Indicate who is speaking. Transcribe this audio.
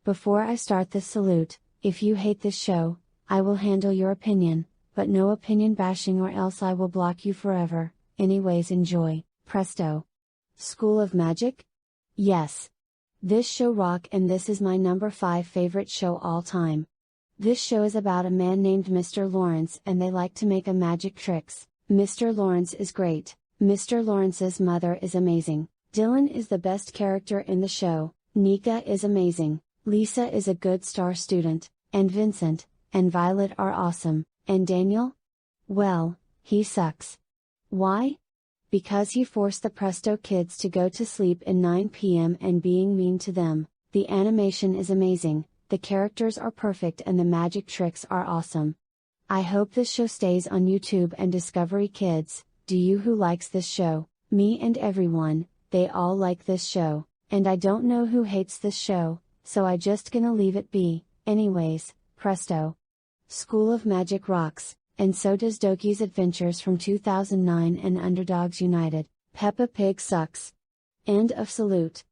Speaker 1: Before I start this salute, if you hate this show, I will handle your opinion, but no opinion bashing or else I will block you forever. Anyways, enjoy. Presto. School of Magic? Yes. This show rock, and this is my number 5 favorite show all time. This show is about a man named Mr. Lawrence and they like to make a magic tricks. Mr. Lawrence is great. Mr. Lawrence's mother is amazing. Dylan is the best character in the show. Nika is amazing. Lisa is a good star student, and Vincent and Violet are awesome, and Daniel? Well, he sucks. Why? Because he forced the Presto kids to go to sleep at 9 p.m. and being mean to them. The animation is amazing, the characters are perfect and the magic tricks are awesome. I hope this show stays on YouTube and Discovery Kids. Do you who likes this show? Me and everyone, they all like this show, and I don't know who hates this show, so I just gonna leave it be. Anyways, Presto. School of Magic rocks, and so does Doki's Adventures from 2009 and Underdogs United. Peppa Pig sucks. End of salute.